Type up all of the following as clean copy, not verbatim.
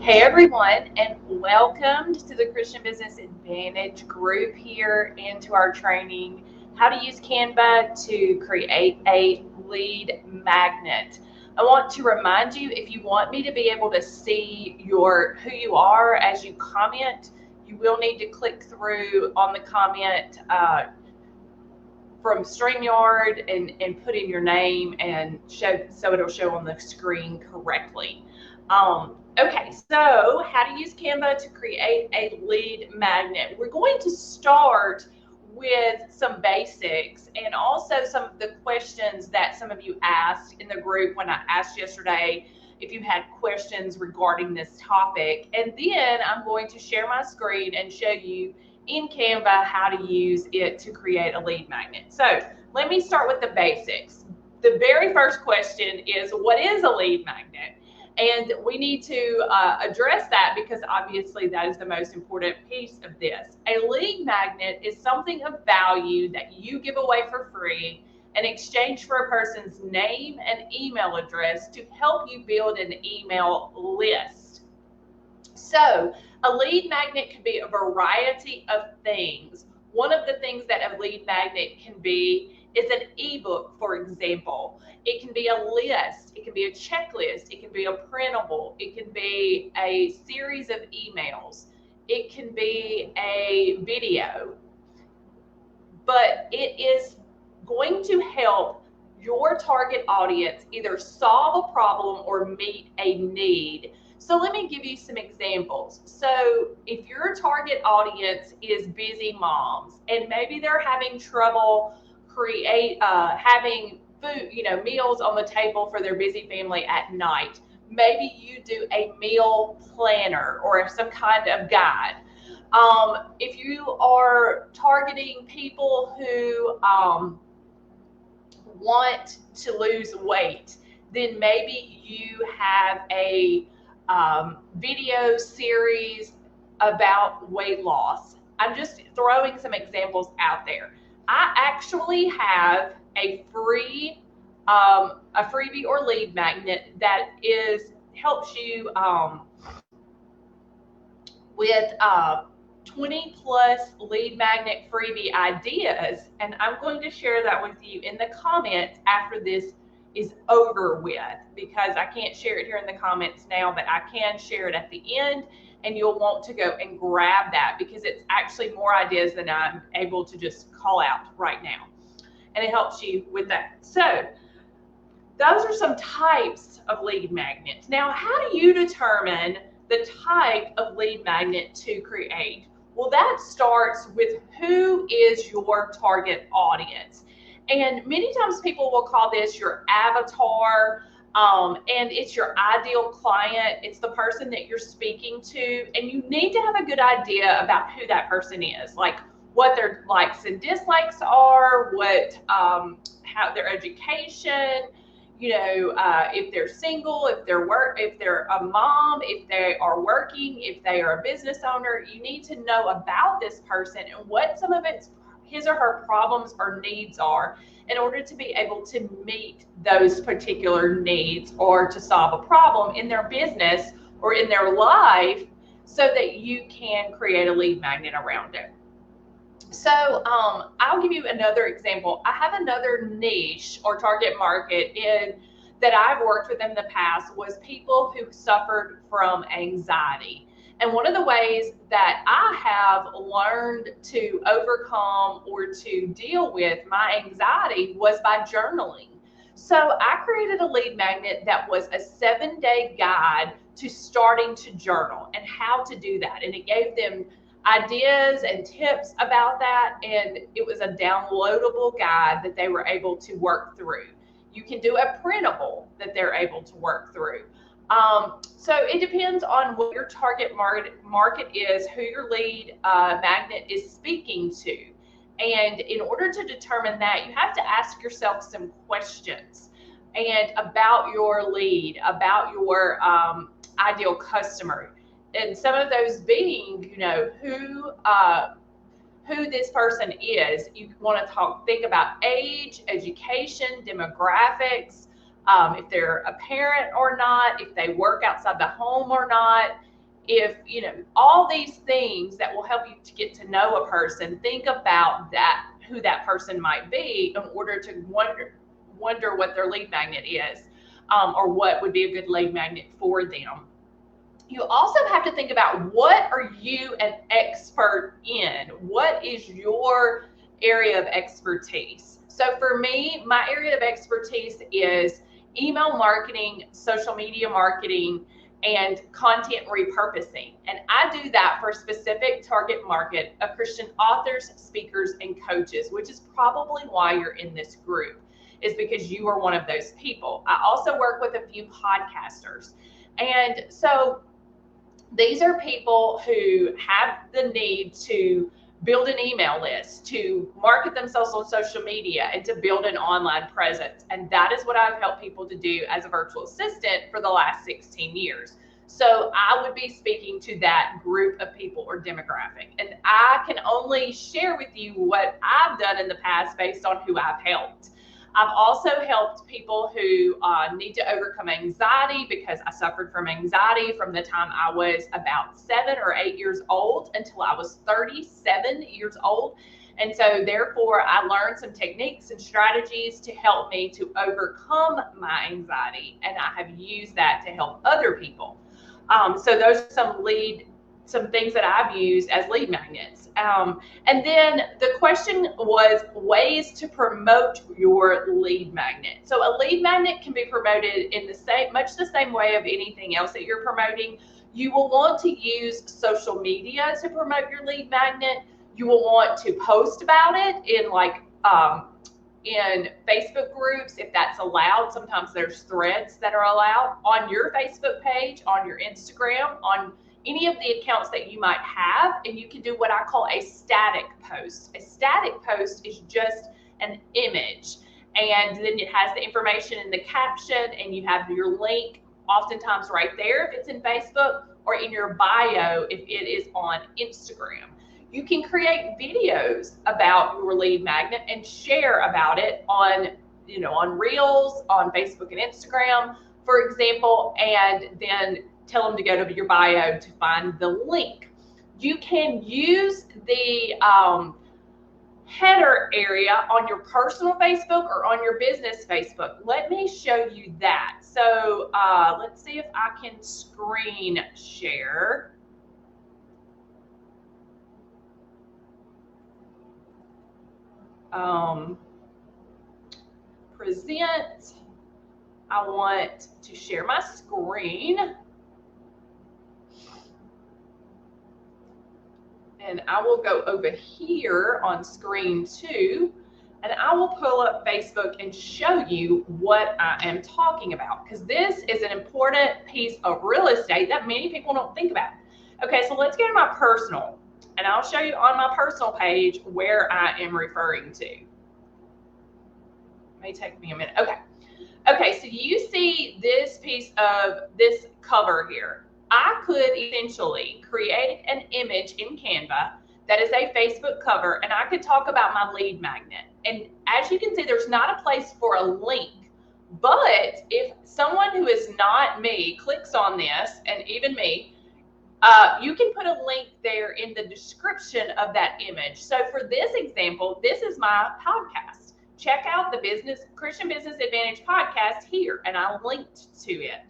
Hey everyone, and welcome to the Christian Business Advantage group here and to our training, how to use Canva to create a lead magnet. I want to remind you, if you want me to be able to see who you are as you comment, you will need to click through on the comment from StreamYard and put in your name and so it'll show on the screen correctly. Okay, so how to use Canva to create a lead magnet. We're going to start with some basics and also some of the questions that some of you asked in the group when I asked yesterday if you had questions regarding this topic. And then I'm going to share my screen and show you in Canva how to use it to create a lead magnet. So let me start with the basics. The very first question is, what is a lead magnet? And we need to address that because obviously that is the most important piece of this. A lead magnet is something of value that you give away for free in exchange for a person's name and email address to help you build an email list. So a lead magnet can be a variety of things. One of the things that a lead magnet can be is an ebook, for example. It can be a list, it can be a checklist, it can be a printable, it can be a series of emails, it can be a video. But it is going to help your target audience either solve a problem or meet a need. So let me give you some examples. So if your target audience is busy moms and maybe they're having trouble having food, meals on the table for their busy family at night, maybe you do a meal planner or some kind of guide. If you are targeting people who want to lose weight, then maybe you have a video series about weight loss. I'm just throwing some examples out there. I actually have a freebie or lead magnet that helps you with 20 plus lead magnet freebie ideas, and I'm going to share that with you in the comments after this is over with, because I can't share it here in the comments now, but I can share it at the end, and you'll want to go and grab that because it's actually more ideas than I'm able to just call out right now, and it helps you with that. So those are some types of lead magnets. Now, how do you determine the type of lead magnet to create? Well, that starts with who is your target audience. And many times people will call this your avatar, and it's your ideal client. It's the person that you're speaking to, and you need to have a good idea about who that person is, like what their likes and dislikes are, how their education, if they're single, if they're a mom, if they are working, if they are a business owner. You need to know about this person and what some of his or her problems or needs are in order to be able to meet those particular needs or to solve a problem in their business or in their life so that you can create a lead magnet around it. So I'll give you another example. I have another niche or target market that I've worked with in the past was people who suffered from anxiety. And one of the ways that I have learned to overcome or to deal with my anxiety was by journaling. So I created a lead magnet that was a 7-day guide to starting to journal and how to do that. And it gave them ideas and tips about that, and it was a downloadable guide that they were able to work through. You can do a printable that they're able to work through. So it depends on what your target market is, who your lead magnet is speaking to. And in order to determine that, you have to ask yourself some questions and about your lead, about your ideal customer. And some of those being, who this person is. You want to think about age, education, demographics, if they're a parent or not, if they work outside the home or not, if, you know, all these things that will help you to get to know a person, think about that, who that person might be, in order to wonder what their lead magnet is, or what would be a good lead magnet for them. You also have to think about, what are you an expert in? What is your area of expertise? So for me, my area of expertise is email marketing, social media marketing, and content repurposing. And I do that for a specific target market of Christian authors, speakers, and coaches, which is probably why you're in this group, is because you are one of those people. I also work with a few podcasters. And so these are people who have the need to build an email list, to market themselves on social media, and to build an online presence. And that is what I've helped people to do as a virtual assistant for the last 16 years. So I would be speaking to that group of people or demographic. And I can only share with you what I've done in the past based on who I've helped. I've also helped people who need to overcome anxiety, because I suffered from anxiety from the time I was about 7 or 8 years old until I was 37 years old. And so therefore I learned some techniques and strategies to help me to overcome my anxiety. And I have used that to help other people. So those are some things that I've used as lead magnets. And then the question was ways to promote your lead magnet. So a lead magnet can be promoted in much the same way of anything else that you're promoting. You will want to use social media to promote your lead magnet. You will want to post about it in Facebook groups, if that's allowed. Sometimes there's threads that are allowed on your Facebook page, on your Instagram, on any of the accounts that you might have. And you can do what I call a static post. A static post is just an image, and then it has the information in the caption, and you have your link oftentimes right there if it's in Facebook, or in your bio if it is on Instagram. You can create videos about your lead magnet and share about it on Reels, on Facebook and Instagram, for example, and then tell them to go to your bio to find the link. You can use the header area on your personal Facebook or on your business Facebook. Let me show you that. So let's see if I can screen share. Present. I want to share my screen. And I will go over here on screen 2, and I will pull up Facebook and show you what I am talking about, because this is an important piece of real estate that many people don't think about. Okay, so let's go to my personal, and I'll show you on my personal page where I am referring to. It may take me a minute. Okay, so you see this piece of this cover here. I could essentially create an image in Canva that is a Facebook cover, and I could talk about my lead magnet. And as you can see, there's not a place for a link. But if someone who is not me clicks on this, and even me, you can put a link there in the description of that image. So for this example, this is my podcast. Check out the Christian Business Advantage podcast here, and I linked to it.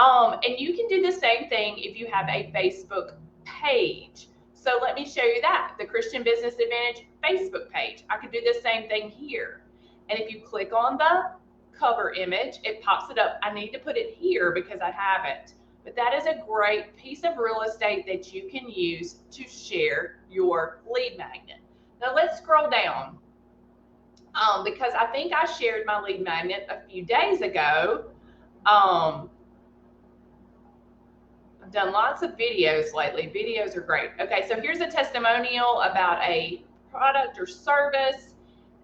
And you can do the same thing if you have a Facebook page. So let me show you that, the Christian Business Advantage Facebook page. I could do the same thing here. And if you click on the cover image, it pops it up. I need to put it here because I have it. But that is a great piece of real estate that you can use to share your lead magnet. Now let's scroll down, because I think I shared my lead magnet a few days ago. I've done lots of videos lately. Videos are great. Okay, so here's a testimonial about a product or service.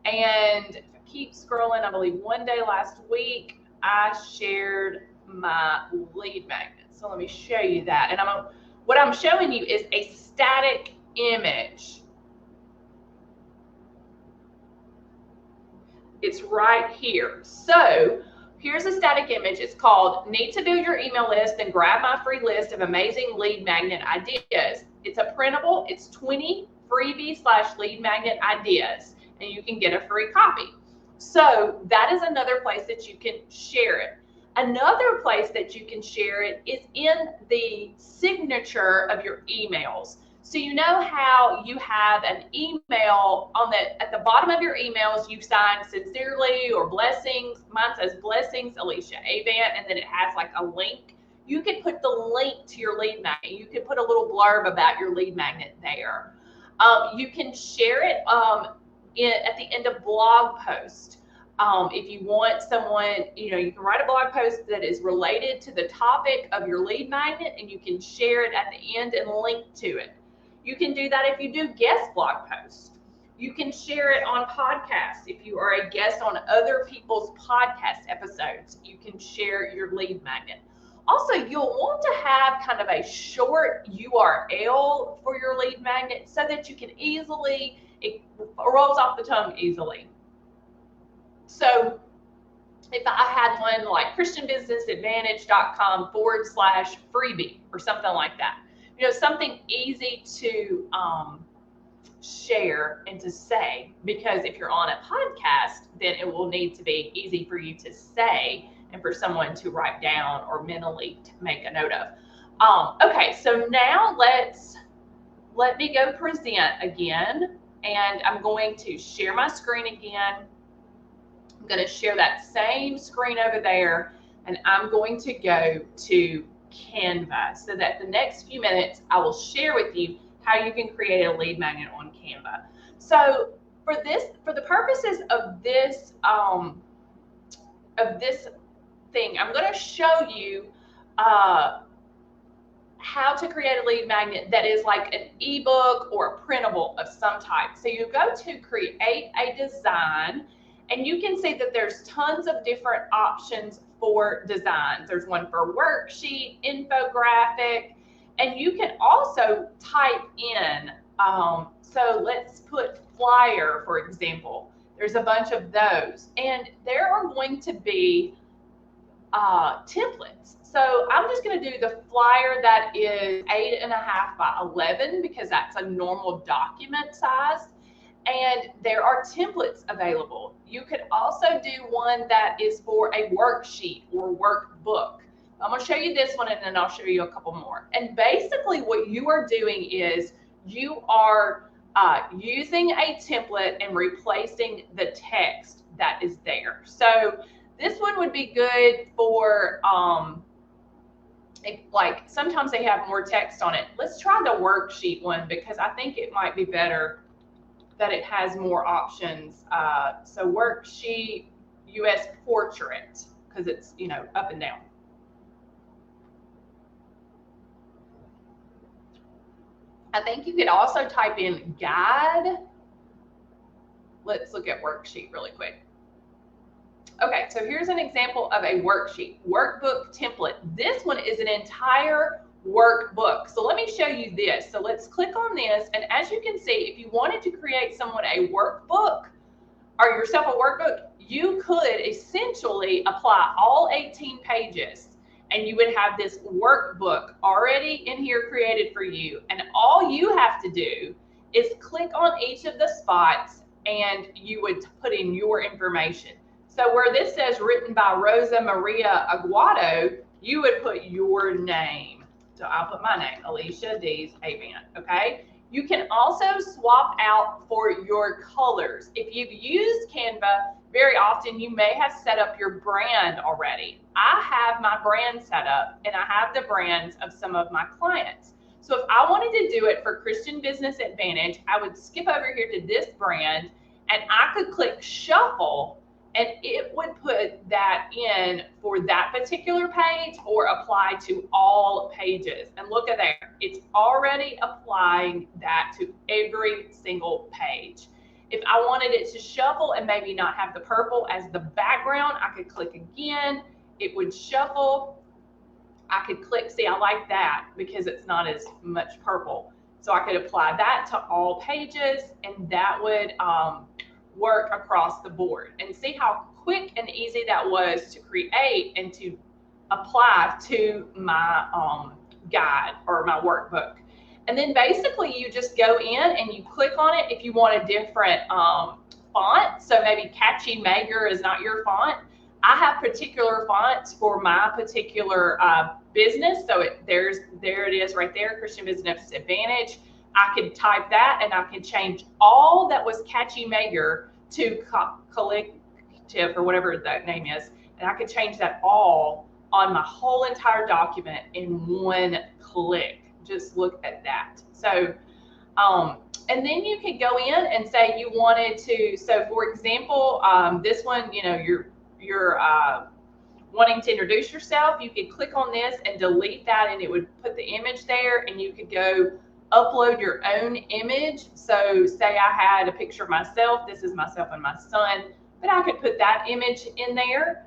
And if I keep scrolling, I believe one day last week, I shared my lead magnet. So let me show you that. And what I'm showing you is a static image. It's right here. So Here's a static image. It's called Need to Build Your Email List and Grab My Free List of Amazing Lead Magnet Ideas. It's a printable. It's 20 freebie/lead magnet ideas, and you can get a free copy. So that is another place that you can share it. Another place that you can share it is in the signature of your emails. So you know how you have an email at the bottom of your emails, you sign sincerely or blessings. Mine says blessings, Alicia Avant, and then it has like a link. You could put the link to your lead magnet. You could put a little blurb about your lead magnet there. You can share it at the end of blog post. If you want someone, you can write a blog post that is related to the topic of your lead magnet, and you can share it at the end and link to it. You can do that if you do guest blog posts. You can share it on podcasts. If you are a guest on other people's podcast episodes, you can share your lead magnet. Also, you'll want to have kind of a short URL for your lead magnet so that you can it rolls off the tongue easily. So if I had one like christianbusinessadvantage.com/freebie or something like that, something easy to share and to say, because if you're on a podcast, then it will need to be easy for you to say and for someone to write down or mentally to make a note of. Okay, so now let me go present again, and I'm going to share my screen again. I'm going to share that same screen over there, and I'm going to go to Canva so that the next few minutes I will share with you how you can create a lead magnet on Canva. So for the purposes of this thing, I'm going to show you how to create a lead magnet that is like an ebook or a printable of some type. So you go to create a design, and you can see that there's tons of different options for designs. There's one for worksheet, infographic, and you can also type in, so let's put flyer, for example. There's a bunch of those, and there are going to be templates. So I'm just going to do the flyer that is 8.5 by 11 because that's a normal document size. And there are templates available. You could also do one that is for a worksheet or workbook. I'm going to show you this one, and then I'll show you a couple more. And basically what you are doing is you are using a template and replacing the text that is there. So this one would be good for, like sometimes they have more text on it. Let's try the worksheet one because I think it might be better that it has more options. So worksheet, US portrait, because it's, up and down. I think you could also type in guide. Let's look at worksheet really quick. Okay, so here's an example of a worksheet, workbook template. This one is an entire workbook. So let me show you this. So let's click on this, and as you can see, if you wanted to create someone a workbook or yourself a workbook, you could essentially apply all 18 pages, and you would have this workbook already in here created for you. And all you have to do is click on each of the spots, and you would put in your information. So where this says written by Rosa Maria Aguado, you would put your name. So I'll put my name, Alicia Dees Avant, okay? You can also swap out for your colors. If you've used Canva, very often you may have set up your brand already. I have my brand set up, and I have the brands of some of my clients. So if I wanted to do it for Christian Business Advantage, I would skip over here to this brand, and I could click shuffle, and it would put that in for that particular page or apply to all pages. And look at there, it's already applying that to every single page. If I wanted it to shuffle and maybe not have the purple as the background, I could click again, it would shuffle. I could click, see, I like that because it's not as much purple. So I could apply that to all pages, and that would work across the board. And see how quick and easy that was to create and to apply to my guide or my workbook. And then basically you just go in and you click on it if you want a different font. So maybe Catchy Maker is not your font. I have particular fonts for my particular business. So there it is right there, Christian Business Advantage. I could type that and I could change all that was Catchy Maker to Collective or whatever that name is. And I could change that all on my whole entire document in one click. Just look at that. So, and then you could go in and say you wanted to, so for example, this one, you know, you're wanting to introduce yourself, you could click on this and delete that and it would put the image there, and you could go upload your own image. So say I had a picture of myself, this is myself and my son, but I could put that image in there.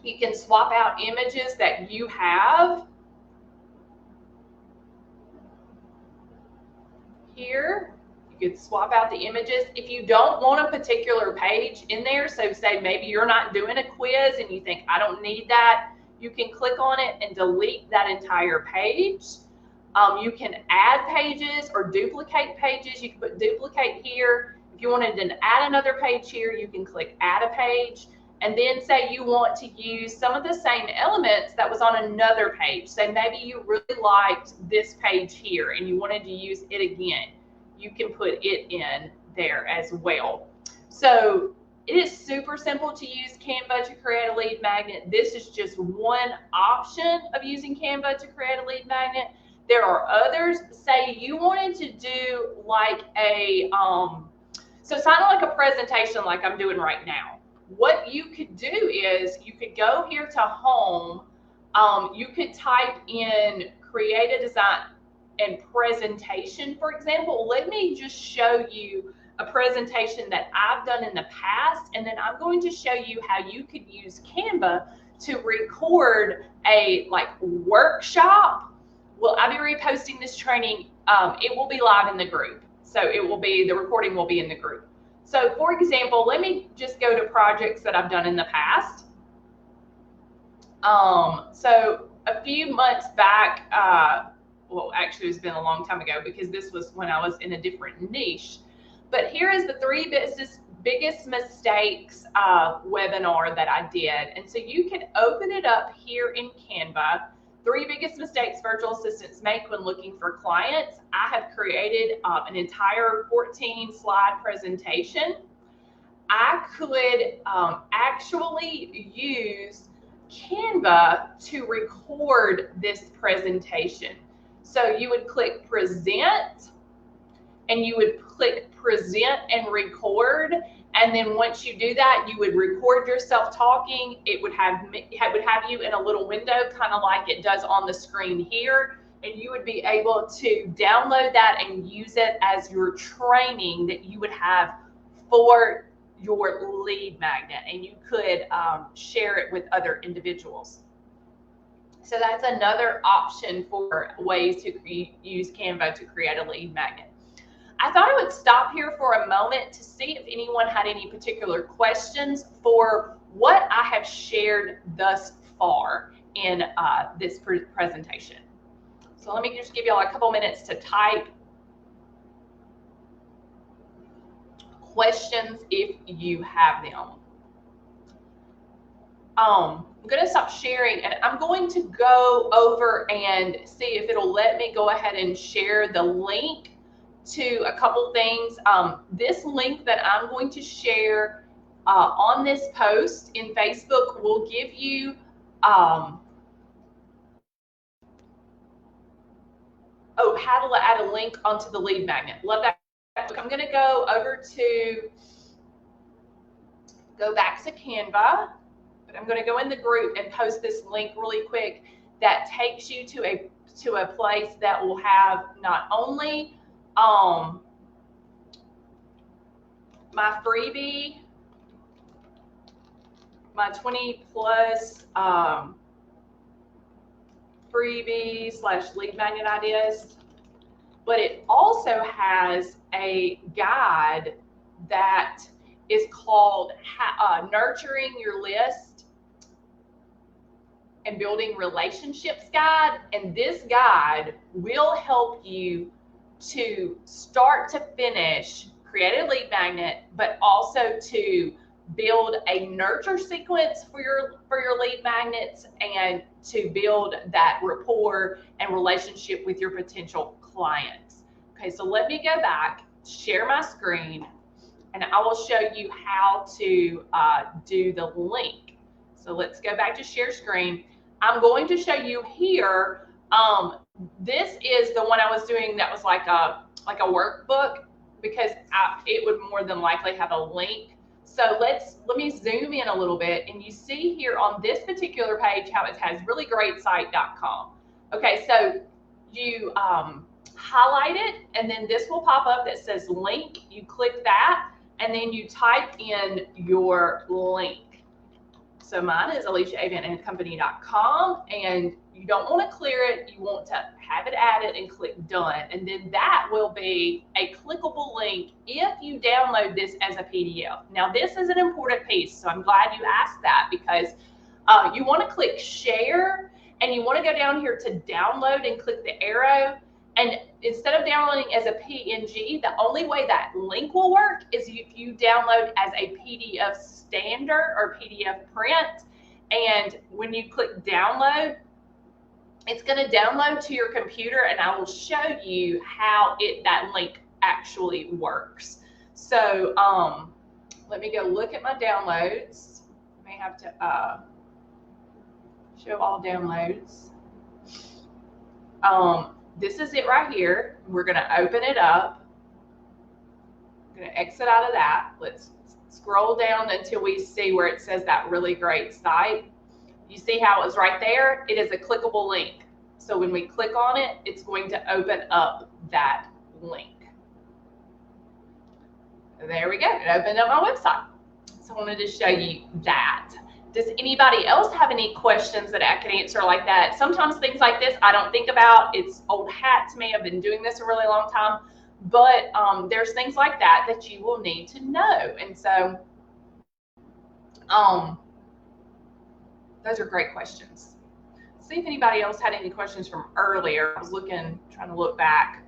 You can swap out images that you have here. You could swap out the images. If you don't want a particular page in there, so say maybe you're not doing a quiz and you think I don't need that, you can click on it and delete that entire page. You can add pages or duplicate pages. You can put duplicate here. If you wanted to add another page here, you can click add a page. And then say you want to use some of the same elements that was on another page. So maybe you really liked this page here and you wanted to use it again. You can put it in there as well. So it is super simple to use Canva to create a lead magnet. This is just one option of using Canva to create a lead magnet. There are others. Say you wanted to do like a, so it's kind of like a presentation like I'm doing right now. What you could do is you could go here to home. You could type in create a design and presentation, for example. Let me just show you a presentation that I've done in the past, and then I'm going to show you how you could use Canva to record a workshop. Well, I'll be reposting this training. It will be live in the group. So it will be, the recording will be in the group. So for example, let me just go to projects that I've done in the past. So a few months back, well, actually it's been a long time ago because this was when I was in a different niche. But here is the 3 biggest mistakes webinar that I did. And so you can open it up here in Canva. 3 biggest mistakes virtual assistants make when looking for clients. I have created an entire 14-slide presentation. I could actually use Canva to record this presentation. So you would click present and you would click present and record. And then once you do that, you would record yourself talking. It would have you in a little window, kind of like it does on the screen here. And you would be able to download that and use it as your training that you would have for your lead magnet. And you could share it with other individuals. So that's another option for ways to use Canva to create a lead magnet. I thought I would stop here for a moment to see if anyone had any particular questions for what I have shared thus far in this presentation. So let me just give y'all a couple minutes to type questions if you have them. I'm going to stop sharing and I'm going to go over and see if it'll let me go ahead and share the link to a couple things. This link that I'm going to share on this post in Facebook will give you how to add a link onto the lead magnet. Love that. I'm going to go back to Canva, but I'm going to go in the group and post this link really quick that takes you to a place that will have not only my freebie, my 20 plus freebie / lead magnet ideas, but it also has a guide that is called Nurturing Your List and Building Relationships Guide. And this guide will help you to start to finish create a lead magnet, but also to build a nurture sequence for your lead magnets and to build that rapport and relationship with your potential clients. Okay, so let me go back, share my screen, and I will show you how to do the link. So let's go back to share screen. I'm going to show you here. This is the one I was doing that was like a workbook, because it would more than likely have a link. So let me zoom in a little bit, and you see here on this particular page how it has reallyGreatSite.com. Okay, so you highlight it, and then this will pop up that says link. You click that, and then you type in your link. So mine is AliciaAventandCompany.com, and you don't want to clear it. You want to have it added and click done. And then that will be a clickable link if you download this as a PDF. Now, this is an important piece, so I'm glad you asked that, because you want to click share, and you want to go down here to download and click the arrow. And instead of downloading as a PNG, the only way that link will work is if you download as a PDF standard or PDF print. And when you click download, it's going to download to your computer, and I will show you how that link actually works. So let me go look at my downloads. I may have to show all downloads. This is it right here. We're going to open it up. I'm going to exit out of that. Let's scroll down until we see where it says that really great site. You see how it was right there? It is a clickable link. So when we click on it, it's going to open up that link. There we go. It opened up my website. So I wanted to show you that. Does anybody else have any questions that I can answer like that? Sometimes things like this I don't think about. It's old hat to me. I've been doing this a really long time. But there's things like that that you will need to know. And so those are great questions. See if anybody else had any questions from earlier. I was trying to look back.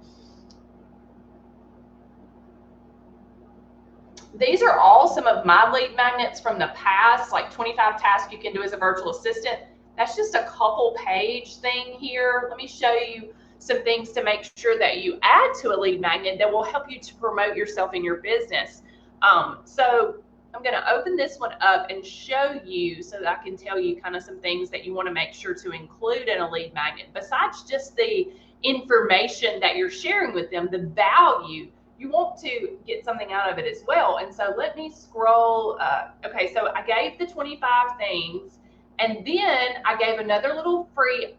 These are all some of my lead magnets from the past, like 25 tasks you can do as a virtual assistant. That's just a couple page thing here. Let me show you some things to make sure that you add to a lead magnet that will help you to promote yourself in your business. So I'm going to open this one up and show you so that I can tell you kind of some things that you want to make sure to include in a lead magnet. Besides just the information that you're sharing with them, the value, you want to get something out of it as well. And so let me scroll. Okay, so I gave the 25 things, and then I gave another little free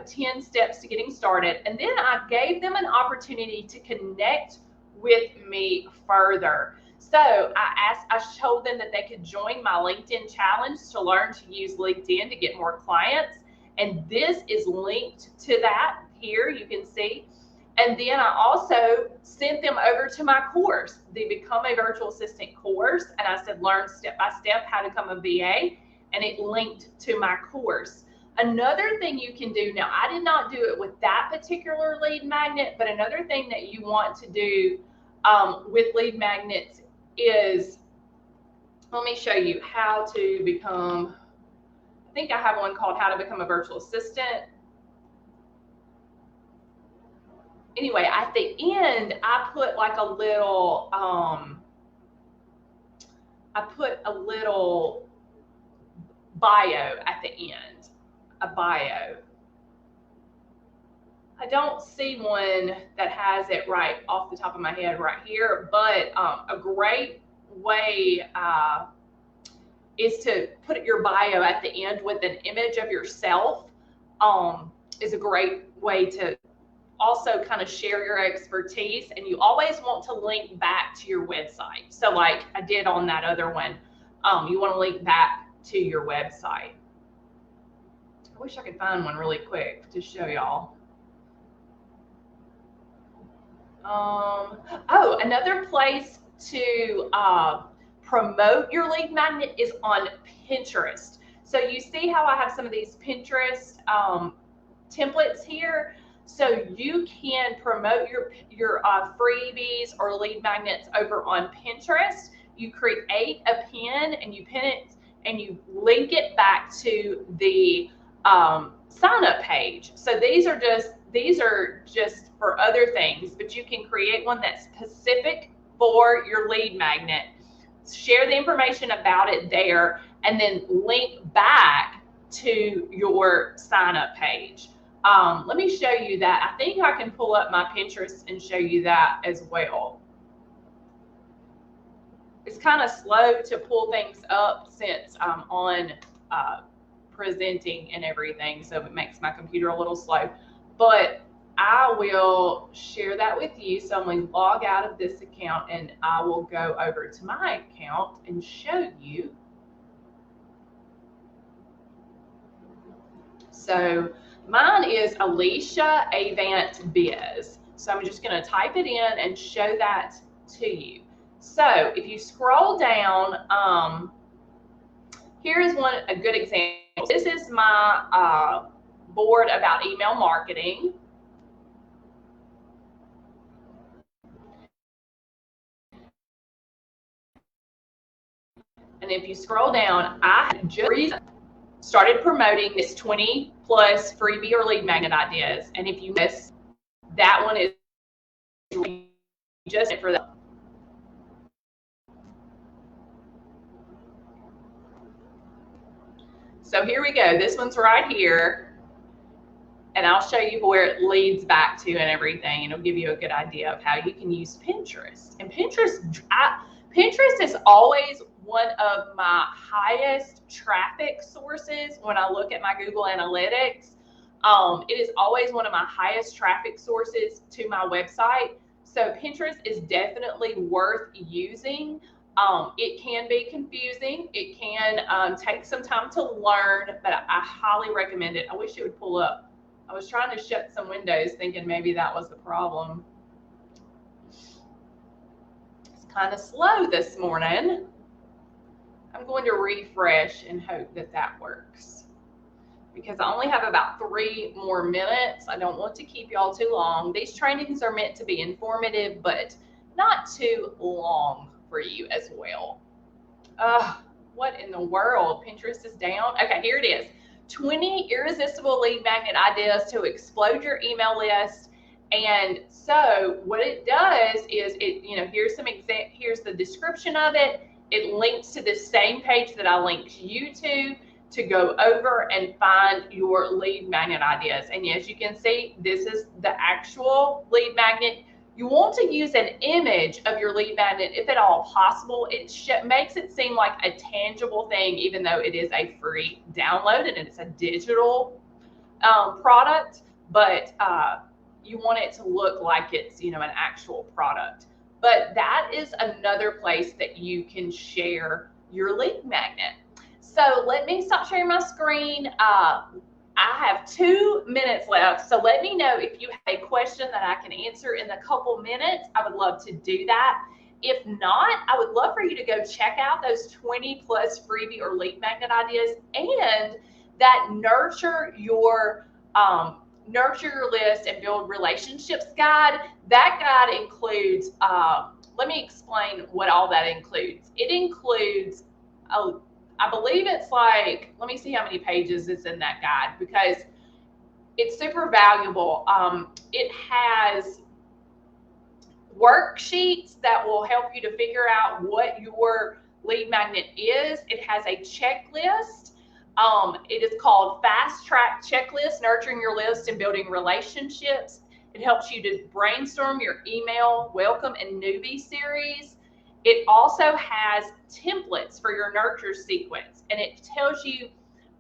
10 steps to getting started. And then I gave them an opportunity to connect with me further. So I told them that they could join my LinkedIn challenge to learn to use LinkedIn to get more clients. And this is linked to that here, you can see. And then I also sent them over to my course, the Become a Virtual Assistant course. And I said, learn step by step how to become a VA. And it linked to my course. Another thing you can do, now I did not do it with that particular lead magnet, but another thing that you want to do with lead magnets is, let me show you how to become, I think I have one called How to Become a Virtual Assistant. Anyway, at the end, I put like a little, bio at the end, a bio. I don't see one that has it right off the top of my head right here, but a great way is to put your bio at the end with an image of yourself. Is a great way to also kind of share your expertise, and you always want to link back to your website. So like I did on that other one, you want to link back to your website. I wish I could find one really quick to show y'all. Oh, another place to promote your lead magnet is on Pinterest. So you see how I have some of these Pinterest templates here? So you can promote your freebies or lead magnets over on Pinterest. You create a pin and you pin it and you link it back to the sign up page. So these are just for other things, but you can create one that's specific for your lead magnet, share the information about it there, and then link back to your sign up page. Let me show you that. I think I can pull up my Pinterest and show you that as well. It's kind of slow to pull things up since I'm on presenting and everything, so it makes my computer a little slow, but I will share that with you. So I'm going to log out of this account and I will go over to my account and show you. So mine is Alicia Avant Biz. So I'm just going to type it in and show that to you. So if you scroll down, here's a good example. This is my board about email marketing. And if you scroll down, I just started promoting this 20 plus freebie or lead magnet ideas. And if you miss, that one is just for that. So here we go. This one's right here. And I'll show you where it leads back to and everything. And it'll give you a good idea of how you can use Pinterest. And Pinterest is always one of my highest traffic sources when I look at my Google Analytics. It is always one of my highest traffic sources to my website. So Pinterest is definitely worth using. It can be confusing. It can take some time to learn, but I highly recommend it. I wish it would pull up. I was trying to shut some windows thinking maybe that was the problem. It's kind of slow this morning. I'm going to refresh and hope that that works, because I only have about 3 more minutes. I don't want to keep y'all too long. These trainings are meant to be informative, but not too long for you as well. What in the world? Pinterest is down. Okay, here it is. 20 irresistible lead magnet ideas to explode your email list. And so what it does is here's the description of it. It links to the same page that I linked you to go over and find your lead magnet ideas. And as you can see, this is the actual lead magnet. You want to use an image of your lead magnet if at all possible. It makes it seem like a tangible thing, even though it is a free download and it's a digital product, but you want it to look like it's an actual product. But that is another place that you can share your lead magnet. So let me stop sharing my screen. I have 2 minutes left, so let me know if you have a question that I can answer in a couple minutes. I would love to do that. If not, I would love for you to go check out those 20 plus freebie or lead magnet ideas and that nurture your list and build relationships guide. That guide includes, let me explain what all that includes. It includes, I believe it's like, let me see how many pages is in that guide, because it's super valuable. It has worksheets that will help you to figure out what your lead magnet is. It has a checklist. It is called Fast Track Checklist, Nurturing Your List and Building Relationships. It helps you to brainstorm your email welcome and newbie series. It also has templates for your nurture sequence, and it tells you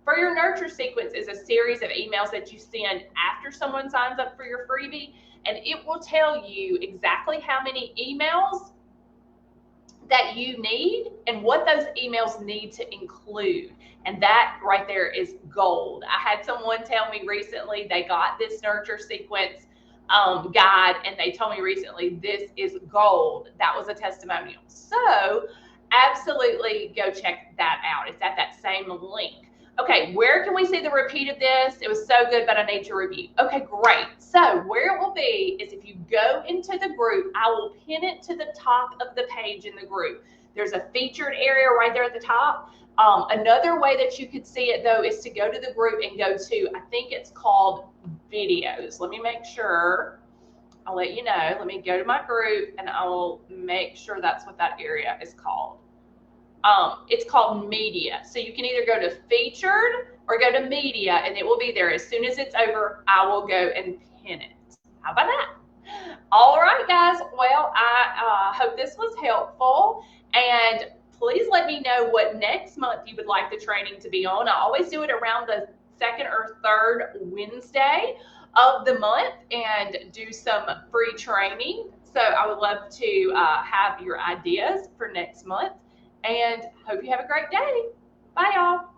for your nurture sequence is a series of emails that you send after someone signs up for your freebie, and it will tell you exactly how many emails that you need and what those emails need to include. And that right there is gold. I had someone tell me recently they got this nurture sequence guide, and they told me recently this is gold. That was a testimonial. So absolutely go check that out. It's at that same link. Okay, where can we see the repeat of this? It was so good, but I need to review. Okay, great. So where it will be is if you go into the group, I will pin it to the top of the page in the group. There's a featured area right there at the top. Another way that you could see it though is to go to the group and go to, I think it's called videos. Let me make sure. I'll let you know. Let me go to my group and I will make sure that's what that area is called. It's called media. So you can either go to featured or go to media and it will be there. As soon as it's over, I will go and pin it. How about that? All right, guys. Well, I hope this was helpful. And please let me know what next month you would like the training to be on. I always do it around the second or third Wednesday of the month and do some free training. So I would love to have your ideas for next month and hope you have a great day. Bye, y'all.